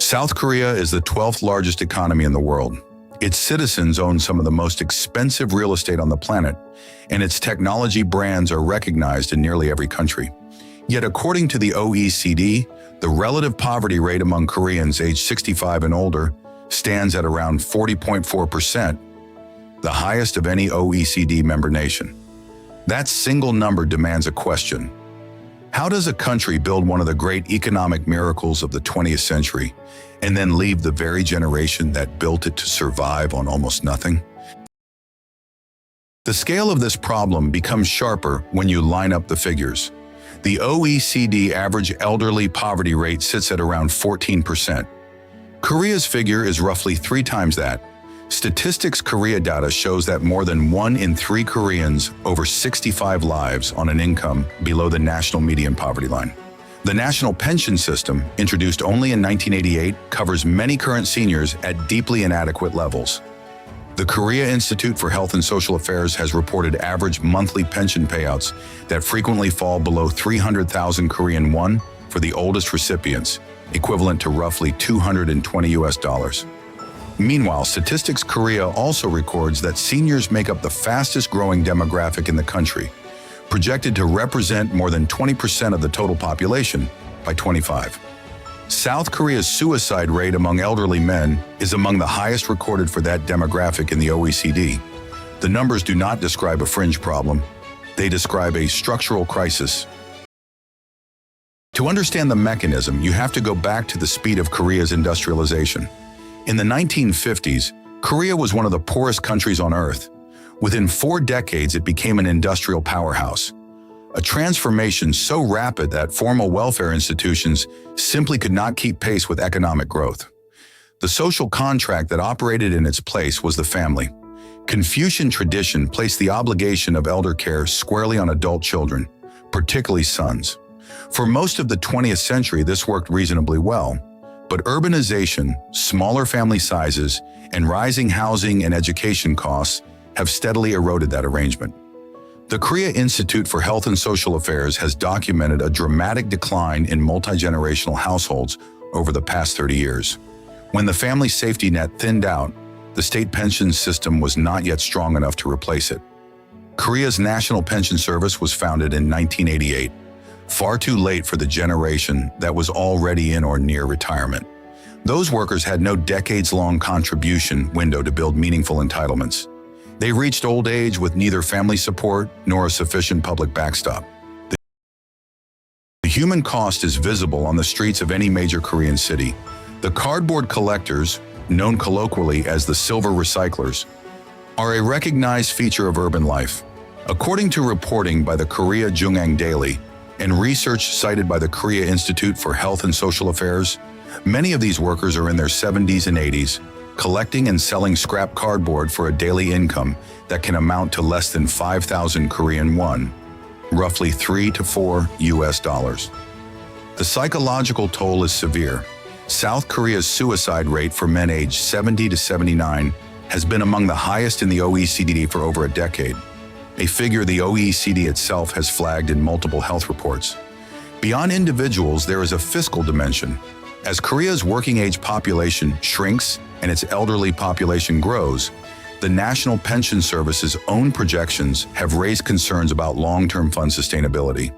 South Korea is the 12th largest economy in the world. Its citizens own some of the most expensive real estate on the planet, and its technology brands are recognized in nearly every country. Yet according to the OECD, the relative poverty rate among Koreans aged 65 and older stands at around 40.4%, the highest of any OECD member nation. That single number demands a question. How does a country build one of the great economic miracles of the 20th century and then leave the very generation that built it to survive on almost nothing? The scale of this problem becomes sharper when you line up the figures. The OECD average elderly poverty rate sits at around 14%. Korea's figure is roughly 3 times that. Statistics Korea data shows that more than 1 in 3 Koreans over 65 lives on an income below the national median poverty line. The national pension system, introduced only in 1988, covers many current seniors at deeply inadequate levels. The Korea Institute for Health and Social Affairs has reported average monthly pension payouts that frequently fall below 300,000 Korean won for the oldest recipients, equivalent to roughly $220. Meanwhile, Statistics Korea also records that seniors make up the fastest growing demographic in the country, projected to represent more than 20% of the total population by 2025. South Korea's suicide rate among elderly men is among the highest recorded for that demographic in the OECD. The numbers do not describe a fringe problem, they describe a structural crisis. To understand the mechanism, you have to go back to the speed of Korea's industrialization. In the 1950s, Korea was one of the poorest countries on earth. Within 4 decades, it became an industrial powerhouse. A transformation so rapid that formal welfare institutions simply could not keep pace with economic growth. The social contract that operated in its place was the family. Confucian tradition placed the obligation of elder care squarely on adult children, particularly sons. For most of the 20th century, this worked reasonably well. But urbanization, smaller family sizes, and rising housing and education costs have steadily eroded that arrangement. The Korea Institute for Health and Social Affairs has documented a dramatic decline in multigenerational households over the past 30 years. When the family safety net thinned out, the state pension system was not yet strong enough to replace it. Korea's National Pension Service was founded in 1988, far too late for the generation that was already in or near retirement. Those workers had no decades-long contribution window to build meaningful entitlements. They reached old age with neither family support nor a sufficient public backstop. The human cost is visible on the streets of any major Korean city. The cardboard collectors, known colloquially as the silver recyclers, are a recognized feature of urban life. According to reporting by the Korea JoongAng Daily and research cited by the Korea Institute for Health and Social Affairs, many of these workers are in their 70s and 80s, collecting and selling scrap cardboard for a daily income that can amount to less than 5,000 Korean won, roughly $3 to $4 US. The psychological toll is severe. South Korea's suicide rate for men aged 70 to 79 has been among the highest in the OECD for over a decade, a figure the OECD itself has flagged in multiple health reports. Beyond individuals, there is a fiscal dimension. As Korea's working-age population shrinks and its elderly population grows, the National Pension Service's own projections have raised concerns about long-term fund sustainability.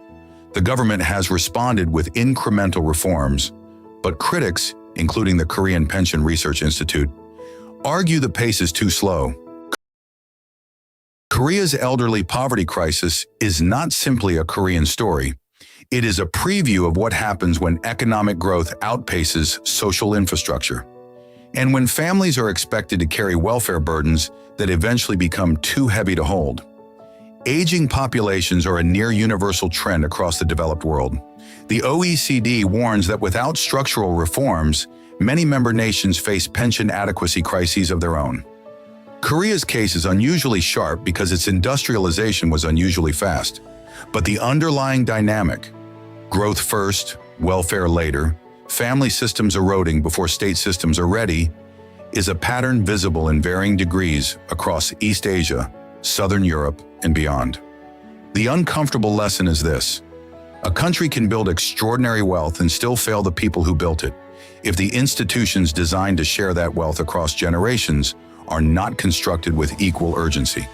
The government has responded with incremental reforms, but critics, including the Korean Pension Research Institute, argue the pace is too slow. Korea's elderly poverty crisis is not simply a Korean story. It is a preview of what happens when economic growth outpaces social infrastructure, and when families are expected to carry welfare burdens that eventually become too heavy to hold. Aging populations are a near-universal trend across the developed world. The OECD warns that without structural reforms, many member nations face pension adequacy crises of their own. Korea's case is unusually sharp because its industrialization was unusually fast, but the underlying dynamic, growth first, welfare later, family systems eroding before state systems are ready, is a pattern visible in varying degrees across East Asia, Southern Europe, and beyond. The uncomfortable lesson is this: a country can build extraordinary wealth and still fail the people who built it, if the institutions designed to share that wealth across generations are not constructed with equal urgency.